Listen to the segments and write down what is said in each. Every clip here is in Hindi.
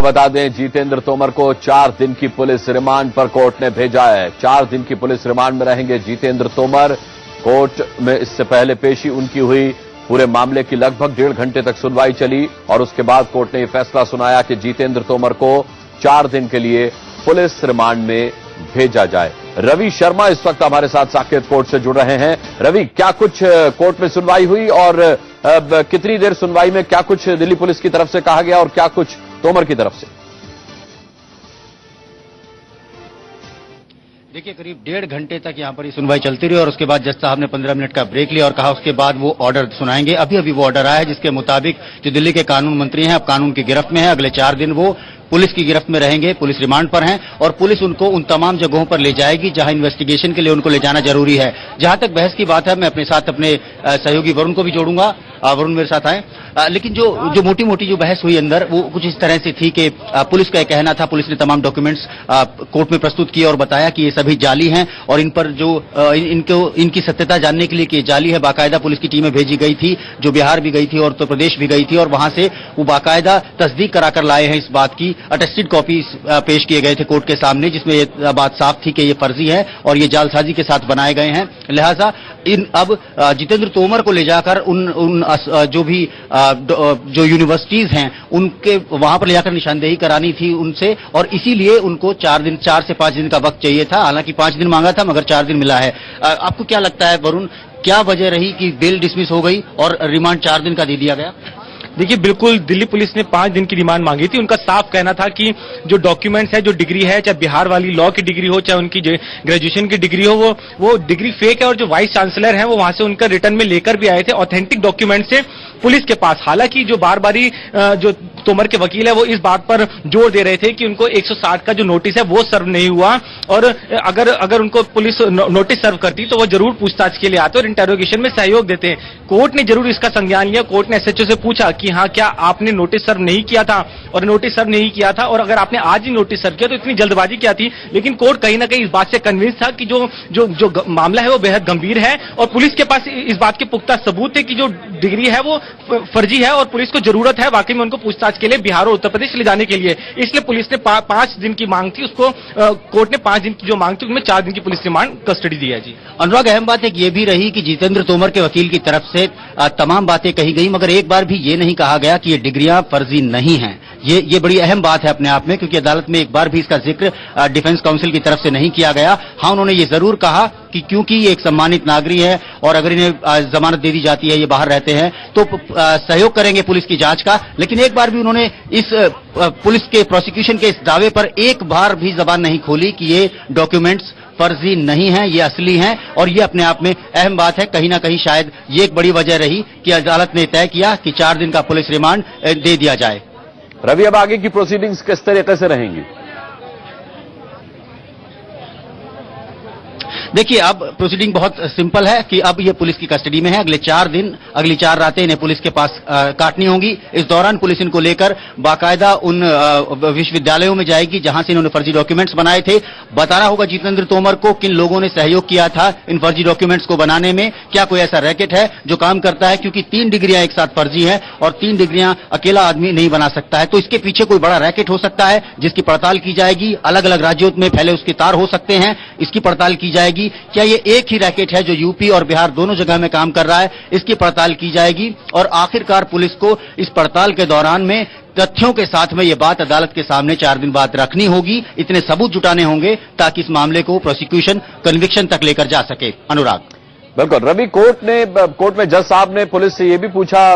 बता दें, जितेंद्र तोमर को 4 दिन की पुलिस रिमांड पर कोर्ट ने भेजा है। 4 दिन की पुलिस रिमांड में रहेंगे जितेंद्र तोमर। कोर्ट में इससे पहले पेशी उनकी हुई। पूरे मामले की लगभग 1.5 घंटे तक सुनवाई चली और उसके बाद कोर्ट ने यह फैसला सुनाया कि जितेंद्र तोमर को 4 दिन के लिए पुलिस रिमांड में भेजा जाए। रवि शर्मा इस वक्त हमारे साथ साकेत कोर्ट से जुड़ रहे हैं। रवि, क्या कुछ कोर्ट में सुनवाई हुई और कितनी देर सुनवाई में क्या कुछ दिल्ली पुलिस की तरफ से कहा गया और क्या कुछ तोमर की तरफ से? देखिए, करीब 1.5 घंटे तक यहाँ पर ये सुनवाई चलती रही और उसके बाद जज साहब ने 15 मिनट का ब्रेक लिया और कहा उसके बाद वो ऑर्डर सुनाएंगे। अभी वो ऑर्डर आया है जिसके मुताबिक जो दिल्ली के कानून मंत्री हैं अब कानून की गिरफ्त में है। अगले 4 दिन वो पुलिस की गिरफ्त में रहेंगे, पुलिस रिमांड पर हैं और पुलिस उनको उन तमाम जगहों पर ले जाएगी जहां इन्वेस्टिगेशन के लिए उनको ले जाना जरूरी है। जहां तक बहस की बात है, मैं अपने साथ अपने सहयोगी वरुण को भी जोड़ूंगा। वरुण मेरे साथ आए। लेकिन जो मोटी मोटी जो बहस हुई अंदर, वो कुछ इस तरह से थी कि पुलिस का कहना था, पुलिस ने तमाम डॉक्यूमेंट्स कोर्ट में प्रस्तुत किए और बताया कि ये सभी जाली हैं और इन पर जो इनकी सत्यता जानने के लिए कि जाली है, बाकायदा पुलिस की टीमें भेजी गई थी जो बिहार भी गई थी और उत्तर प्रदेश भी गई थी और वहां से वो बाकायदा तस्दीक कराकर लाए हैं इस बात की। अटेस्टेड कॉपी पेश किए गए थे कोर्ट के सामने जिसमें ये बात साफ थी कि ये फर्जी है और ये जालसाजी के साथ बनाए गए हैं। लिहाजा अब जितेंद्र तोमर को ले जाकर उन जो यूनिवर्सिटीज हैं उनके वहां पर ले जाकर निशानदेही करानी थी उनसे और इसीलिए उनको 4 से 5 दिन का वक्त चाहिए था। हालांकि 5 दिन मांगा था मगर 4 दिन मिला है। आपको क्या लगता है वरुण, क्या वजह रही कि बेल डिसमिस हो गई और रिमांड 4 दिन का दे दिया गया? देखिए, बिल्कुल दिल्ली पुलिस ने 5 दिन की रिमांड मांगी थी। उनका साफ कहना था कि जो डॉक्यूमेंट्स है, जो डिग्री है, चाहे बिहार वाली लॉ की डिग्री हो, चाहे उनकी ग्रेजुएशन की डिग्री हो, वो डिग्री फेक है और जो वाइस चांसलर हैं वो वहां से उनका रिटर्न में लेकर भी आए थे ऑथेंटिक डॉक्यूमेंट से पुलिस के पास। हालांकि जो बारी जो तोमर के वकील है वो इस बात पर जोर दे रहे थे कि उनको 160 का जो नोटिस है वो सर्व नहीं हुआ और अगर उनको पुलिस नोटिस सर्व करती तो वो जरूर पूछताछ के लिए आते और इंटेरोगेशन में सहयोग देते हैं। कोर्ट ने जरूर इसका संज्ञान लिया। कोर्ट ने एसएचओ से पूछा कि हाँ, क्या आपने नोटिस सर्व नहीं किया था, और नोटिस सर्व नहीं किया था और अगर आपने आज ही नोटिस सर्व किया तो इतनी जल्दबाजी क्या थी। लेकिन कोर्ट कहीं ना कहीं इस बात से कन्विंस था कि जो मामला है वो बेहद गंभीर है और पुलिस के पास इस बात के पुख्ता सबूत थे कि जो डिग्री है वो फर्जी है और पुलिस को जरूरत है वाकई में उनको पूछताछ के लिए बिहार और उत्तर प्रदेश ले जाने के लिए। इसलिए पुलिस ने 5 दिन की मांग थी, उसको कोर्ट ने 5 दिन की जो मांग थी उनमें 4 दिन की पुलिस रिमांड कस्टडी दी है। जी अनुराग, अहम बात एक ये भी रही कि जितेंद्र तोमर के वकील की तरफ से तमाम बातें कही गई मगर एक बार भी ये नहीं कहा गया कि ये डिग्रियां फर्जी नहीं हैं। ये बड़ी अहम बात है अपने आप में, क्योंकि अदालत में एक बार भी इसका जिक्र डिफेंस काउंसिल की तरफ से नहीं किया गया। हाँ, उन्होंने ये जरूर कहा कि क्योंकि ये एक सम्मानित नागरिक है और अगर इन्हें जमानत दे दी जाती है, ये बाहर रहते हैं, तो सहयोग करेंगे पुलिस की जांच का। लेकिन एक बार भी उन्होंने इस पुलिस के प्रोसिक्यूशन के इस दावे पर एक बार भी जबान नहीं खोली कि ये डॉक्यूमेंट्स फर्जी नहीं है, ये असली हैं और ये अपने आप में अहम बात है। कहीं ना कहीं शायद ये एक बड़ी वजह रही कि अदालत ने तय किया कि 4 दिन का पुलिस रिमांड दे दिया जाए। रवि, अब आगे की प्रोसीडिंग्स किस तरीके से रहेंगी? देखिए, अब प्रोसीडिंग बहुत सिंपल है कि अब ये पुलिस की कस्टडी में है। अगले 4 दिन, अगली 4 रातें इन्हें पुलिस के पास काटनी होंगी। इस दौरान पुलिस इनको लेकर बाकायदा उन विश्वविद्यालयों में जाएगी जहां से इन्होंने फर्जी डॉक्यूमेंट्स बनाए थे। बताना होगा जितेंद्र तोमर को किन लोगों ने सहयोग किया था इन फर्जी डॉक्यूमेंट्स को बनाने में। क्या कोई ऐसा रैकेट है जो काम करता है, क्योंकि 3 डिग्रियां एक साथ फर्जी है और 3 डिग्रियां अकेला आदमी नहीं बना सकता है, तो इसके पीछे कोई बड़ा रैकेट हो सकता है जिसकी पड़ताल की जाएगी। अलग अलग राज्यों में फैले उसके तार हो सकते हैं, इसकी पड़ताल की जाएगी। क्या ये एक ही रैकेट है जो यूपी और बिहार दोनों जगह में काम कर रहा है, इसकी पड़ताल की जाएगी। और आखिरकार पुलिस को इस पड़ताल के दौरान में तथ्यों के साथ में ये बात अदालत के सामने 4 दिन बाद रखनी होगी। इतने सबूत जुटाने होंगे ताकि इस मामले को प्रोसिक्यूशन कन्विक्शन तक लेकर जा सके। अनुराग, बिल्कुल रवि, कोर्ट में जज साहब ने पुलिस से यह भी पूछा,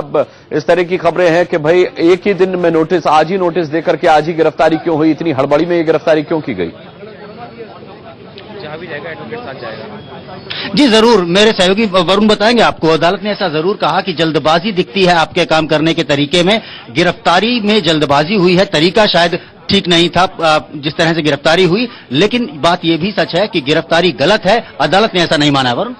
इस तरह की खबरें हैं कि भाई एक ही दिन में नोटिस, आज ही नोटिस देकर के आज ही गिरफ्तारी क्यों हुई, इतनी हड़बड़ी में ये गिरफ्तारी क्यों की गई? भी जाएगा, एडवोकेट साथ जाएगा। जी जरूर, मेरे सहयोगी वरुण बताएंगे आपको। अदालत ने ऐसा जरूर कहा कि जल्दबाजी दिखती है आपके काम करने के तरीके में। गिरफ्तारी में जल्दबाजी हुई है, तरीका शायद ठीक नहीं था जिस तरह से गिरफ्तारी हुई, लेकिन बात यह भी सच है कि गिरफ्तारी गलत है। अदालत ने ऐसा नहीं माना। वरुण,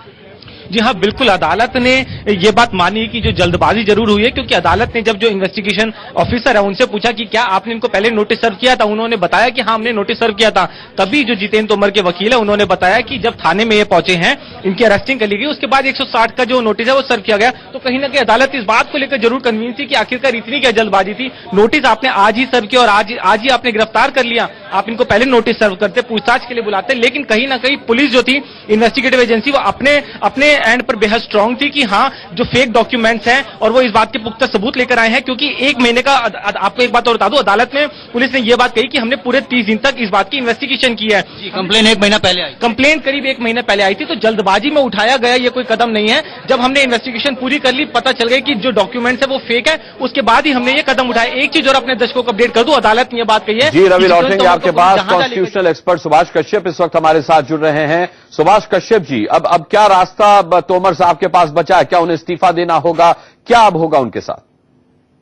जी हाँ, बिल्कुल अदालत ने ये बात मानी कि जो जल्दबाजी जरूर हुई है, क्योंकि अदालत ने जब जो इन्वेस्टिगेशन ऑफिसर है उनसे पूछा कि क्या आपने इनको पहले नोटिस सर्व किया था, उन्होंने बताया कि हाँ हमने नोटिस सर्व किया था। तभी जो जितेंद्र तोमर के वकील है उन्होंने बताया कि जब थाने में ये पहुंचे हैं, इनकी अरेस्टिंग कर ली गई, उसके बाद 160 का जो नोटिस है वो सर्व किया गया। तो कहीं ना कहीं अदालत इस बात को लेकर जरूर कन्विंस थी कि आखिरकार इतनी क्या जल्दबाजी थी, नोटिस आपने आज ही सर्व किया और आज ही आपने गिरफ्तार कर लिया, आप इनको पहले नोटिस सर्व करते, पूछताछ के लिए बुलाते। लेकिन कहीं ना कहीं पुलिस जो थी, इन्वेस्टिगेटिव एजेंसी, वो अपने एंड पर बेहद स्ट्रांग थी कि हाँ जो फेक डॉक्यूमेंट्स हैं और वो इस बात के पुख्ता सबूत लेकर आए हैं। क्योंकि 1 महीने का, आपको एक बात और बता दूं, अदालत में पुलिस ने यह बात कही कि हमने पूरे 30 दिन तक इस बात की इन्वेस्टिगेशन की है। कंप्लेन 1 महीना पहले आई, कंप्लेन करीब 1 महीने पहले आई थी, तो जल्दबाजी में उठाया गया ये कोई कदम नहीं है। जब हमने इन्वेस्टिगेशन पूरी कर ली, पता चल गया कि जो डॉक्यूमेंट्स है वो फेक है, उसके बाद ही हमने ये कदम उठाया। एक चीज और अपने दर्शकों को अपडेट कर दूं, अदालत ने यह बात कही है। जी रवि, लौटेंगे आपके पास। कॉन्स्टिट्यूशनल एक्सपर्ट सुभाष कश्यप इस वक्त हमारे साथ जुड़ रहे हैं। सुभाष कश्यप जी, अब क्या रास्ता तोमर साहब के पास बचा है? क्या उन्हें इस्तीफा देना होगा? क्या अब होगा उनके साथ?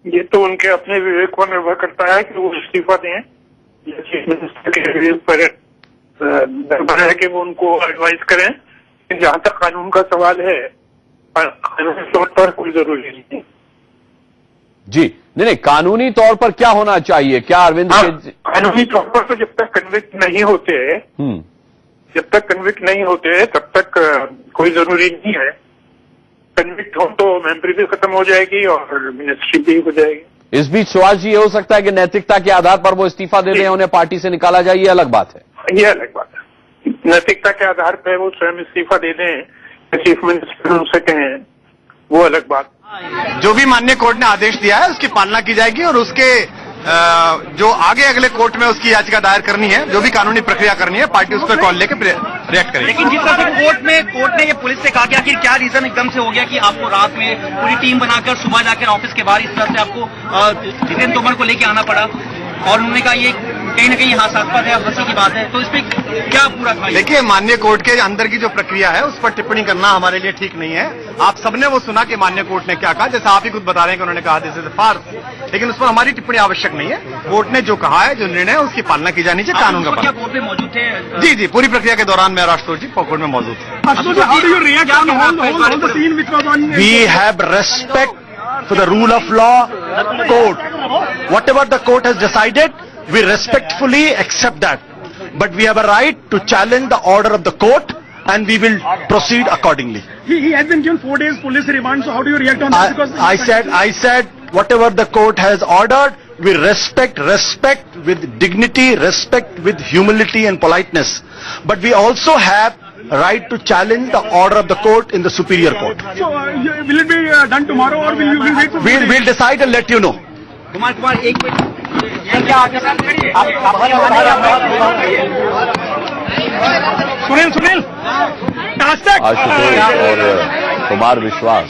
ये तो उनके अपने विवेक पर निर्भर करता है कि वो इस्तीफा दें या चीफ मिनिस्टर के विवेक पर निर्भर है कि वो उनको एडवाइस करें। जहां तक कानून का सवाल है, कानूनी तौर पर कोई जरूरी नहीं है। जी नहीं, कानूनी तौर पर क्या होना चाहिए? क्या अरविंद कानूनी तौर पर तो जब तक कन्विक्ट नहीं होते तब तक कोई जरूरी नहीं है। कन्विक्ट हो तो मेंबरी भी खत्म हो जाएगी और मिनिस्ट्री भी हो जाएगी। इस बीच सुभाष जी, ये हो सकता है कि नैतिकता के आधार पर वो इस्तीफा दे दें, उन्हें पार्टी से निकाला जाए, ये अलग बात है। ये अलग बात है। नैतिकता के आधार पर वो स्वयं इस्तीफा दे दें, चीफ मिनिस्टर उनसे कहें, वो अलग बात। जो भी माननीय कोर्ट ने आदेश दिया है उसकी पालना की जाएगी और उसके जो आगे अगले कोर्ट में उसकी याचिका दायर करनी है, जो भी कानूनी प्रक्रिया करनी है, पार्टी उस पर कॉल लेकर रिएक्ट करेगी। लेकिन जिस तरह से कोर्ट ने ये पुलिस से कहा कि आखिर क्या रीजन एकदम से हो गया कि आपको रात में पूरी टीम बनाकर सुबह जाकर ऑफिस के बाहर इस तरह से आपको जितेंद्र तोमर को लेके आना पड़ा, और उन्होंने कहा ये कहीं ना कहीं हास्यास्पद है, हंसी की बात है, तो इस पर क्या पूरा था? देखिए, माननीय कोर्ट के अंदर की जो प्रक्रिया है उस पर टिप्पणी करना हमारे लिए ठीक नहीं है। आप सबने वो सुना कि माननीय कोर्ट ने क्या कहा, जैसे आप ही खुद बता रहे हैं कि उन्होंने कहा दिस इज फार्स, लेकिन उस पर हमारी टिप्पणी आवश्यक नहीं है। कोर्ट ने जो कहा है, जो निर्णय है, उसकी पालना की जानी चाहिए, कानून का पालन। कोर्ट में मौजूद थे? जी, पूरी प्रक्रिया के दौरान मैं राष्ट्रपति जी कोर्ट में मौजूद थे। We have respect for the rule of law, court. Whatever the court has decided, we respectfully accept that. But we have a right to challenge the order of the court, and we will proceed accordingly. He has been given 4 days police remand. So how do you react on that? Because I said whatever the court has ordered, we respect with dignity, respect with humility and politeness. But we also have right to challenge the order of the court in the superior court. So will it be done tomorrow or will you wait for? We'll decide and let you know. Kumar एक मिनट, सुनील आशुतोष और कुमार विश्वास,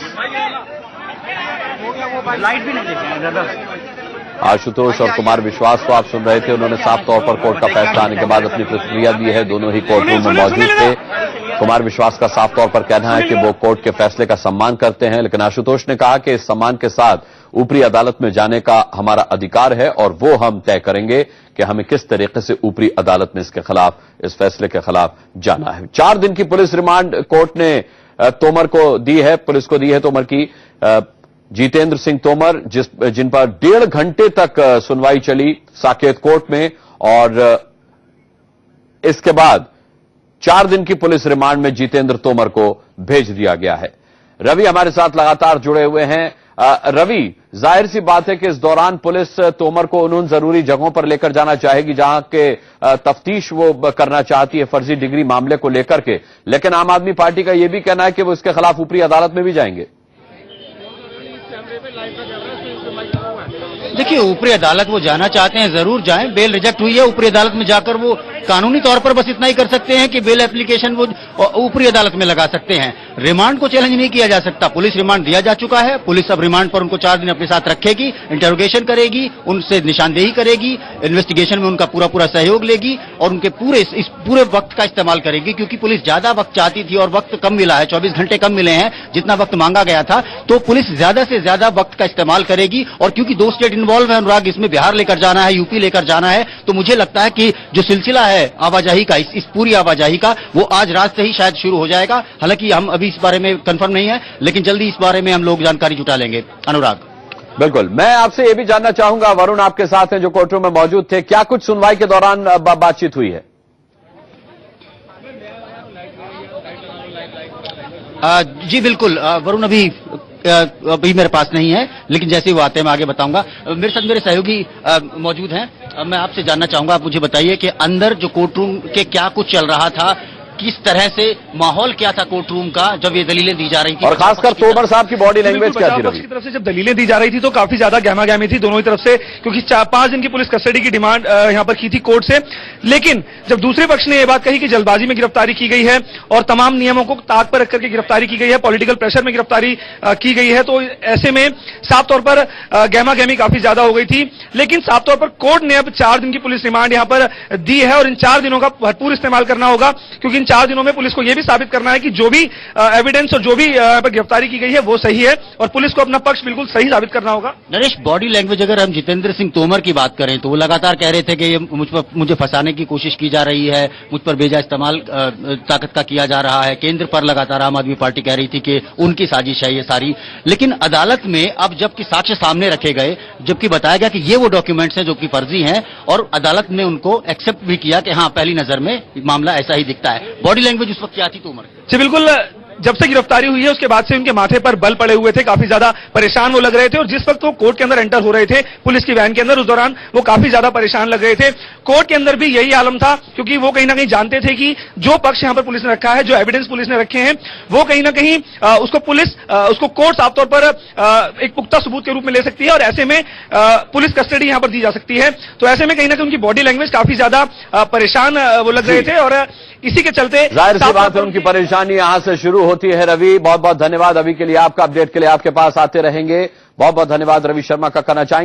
लाइट भी नहीं देखेंगे। आशुतोष और कुमार विश्वास को आप सुन रहे थे। उन्होंने साफ तौर पर कोर्ट का फैसला आने के बाद अपनी प्रतिक्रिया दी है। दोनों ही कोर्ट रूम में मौजूद थे। कुमार विश्वास का साफ तौर पर कहना है कि वो कोर्ट के फैसले का सम्मान करते हैं, लेकिन आशुतोष ने कहा कि इस सम्मान के साथ ऊपरी अदालत में जाने का हमारा अधिकार है और वो हम तय करेंगे कि हमें किस तरीके से ऊपरी अदालत में इसके खिलाफ, इस फैसले के खिलाफ जाना है। 4 दिन की पुलिस रिमांड कोर्ट ने तोमर को दी है, पुलिस को दी है तोमर की। जितेंद्र सिंह तोमर जिन पर 1.5 घंटे तक सुनवाई चली साकेत कोर्ट में, और इसके बाद 4 दिन की पुलिस रिमांड में जितेंद्र तोमर को भेज दिया गया है। रवि हमारे साथ लगातार जुड़े हुए हैं। रवि, जाहिर सी बात है कि इस दौरान पुलिस तोमर को उन जरूरी जगहों पर लेकर जाना चाहेगी जहां के तफ्तीश वो करना चाहती है फर्जी डिग्री मामले को लेकर के, लेकिन आम आदमी पार्टी का यह भी कहना है कि वो इसके खिलाफ ऊपरी अदालत में भी जाएंगे। देखिए, ऊपरी अदालत वो जाना चाहते हैं, जरूर जाएं। बेल रिजेक्ट हुई है, ऊपरी अदालत में जाकर वो कानूनी तौर पर बस इतना ही कर सकते हैं कि बेल एप्लीकेशन वो ऊपरी अदालत में लगा सकते हैं। रिमांड को चैलेंज नहीं किया जा सकता। पुलिस रिमांड दिया जा चुका है। पुलिस अब रिमांड पर उनको 4 दिन अपने साथ रखेगी, इंटरोगेशन करेगी, उनसे निशानदेही करेगी, इन्वेस्टिगेशन में उनका पूरा सहयोग लेगी और उनके इस पूरे वक्त का इस्तेमाल करेगी, क्योंकि पुलिस ज्यादा वक्त चाहती थी और वक्त कम मिला है, 24 घंटे कम मिले हैं जितना वक्त मांगा गया था। तो पुलिस ज्यादा से ज्यादा वक्त का इस्तेमाल करेगी, और क्योंकि 2 स्टेट इन्वॉल्व है अनुराग, इसमें बिहार लेकर जाना है, यूपी लेकर जाना है, तो मुझे लगता है कि जो सिलसिला है है आवाजाही का, इस पूरी आवाजाही का, वो आज रात से ही शायद शुरू हो जाएगा। हालांकि हम अभी इस बारे में कंफर्म नहीं है, लेकिन जल्दी इस बारे में हम लोग जानकारी जुटा लेंगे। अनुराग, बिल्कुल, मैं आपसे ये भी जानना चाहूंगा, वरुण आपके साथ हैं जो कोर्ट रूम में मौजूद थे, क्या कुछ सुनवाई के दौरान बातचीत हुई है? जी बिल्कुल वरुण, अभी मेरे पास नहीं है, लेकिन जैसे ही वो आते हैं मैं आगे बताऊंगा। मेरे साथ मेरे सहयोगी मौजूद हैं। मैं आपसे जानना चाहूंगा, आप मुझे बताइए कि अंदर जो कोर्ट रूम के क्या कुछ चल रहा था, किस तरह से माहौल क्या था कोर्ट रूम का जब ये दलीलें दी जा रही थी, और खासकर तोमर साहब की बॉडी लैंग्वेज क्या थी? की तरफ से जब दलीलें दी जा रही थी तो काफी ज्यादा गहमा-गहमी थी दोनों ही तरफ से, क्योंकि 5 दिन की पुलिस कस्टडी की डिमांड यहां पर की थी कोर्ट से। लेकिन जब दूसरे पक्ष ने यह बात कही कि जल्दबाजी में गिरफ्तारी की गई है और तमाम नियमों को ताक पर रखकर के गिरफ्तारी की गई है, पॉलिटिकल प्रेशर में गिरफ्तारी की गई है, तो ऐसे में साफ तौर पर गहमा-गहमी काफी ज्यादा हो गई थी। लेकिन साफ तौर पर कोर्ट ने अब 4 दिन की पुलिस रिमांड यहां पर दी है और इन 4 दिनों का भरपूर इस्तेमाल करना होगा, क्योंकि इन 4 दिनों में पुलिस को यह भी साबित करना है कि जो भी एविडेंस और जो भी गिरफ्तारी की गई है वो सही है, और पुलिस को अपना पक्ष बिल्कुल सही साबित करना होगा। नरेश, बॉडी लैंग्वेज अगर हम जितेंद्र सिंह तोमर की बात करें तो वो लगातार कह रहे थे कि ये मुझे फंसाने की कोशिश की जा रही है, मुझ पर बेजा इस्तेमाल ताकत का किया जा रहा है। केंद्र पर लगातार आम आदमी पार्टी कह रही थी कि उनकी साजिश है ये सारी। लेकिन अदालत में अब जबकि साक्ष्य सामने रखे गए, जबकि बताया गया कि ये वो डॉक्यूमेंट्स हैं जो कि फर्जी हैं, और अदालत ने उनको एक्सेप्ट भी किया कि हाँ, पहली नजर में मामला ऐसा ही दिखता है। बॉडी लैंग्वेज उस वक्त क्या थी तोमर? जी बिल्कुल, जब से गिरफ्तारी हुई है उसके बाद से उनके माथे पर बल पड़े हुए थे, काफी ज्यादा परेशान वो लग रहे थे, और जिस वक्त वो कोर्ट के अंदर एंटर हो रहे थे पुलिस की वैन के अंदर, उस दौरान वो काफी ज्यादा परेशान लग रहे थे। कोर्ट के अंदर भी यही आलम था, क्योंकि वो कहीं ना कहीं जानते थे कि जो पक्ष यहां पर पुलिस ने रखा है, जो एविडेंस पुलिस ने रखे हैं, वो कहीं ना कहीं उसको कोर्ट साफ तौर पर एक पुख्ता सबूत के रूप में ले सकती है, और ऐसे में पुलिस कस्टडी यहां पर दी जा सकती है। तो ऐसे में कहीं ना कहीं उनकी बॉडी लैंग्वेज काफी ज्यादा परेशान वो लग रहे थे, और इसी के चलते जाहिर सी बात है उनकी परेशानी यहां से शुरू होती है। रवि, बहुत बहुत धन्यवाद अभी के लिए, आपका अपडेट के लिए आपके पास आते रहेंगे। बहुत बहुत धन्यवाद रवि शर्मा का करना चाहेंगे।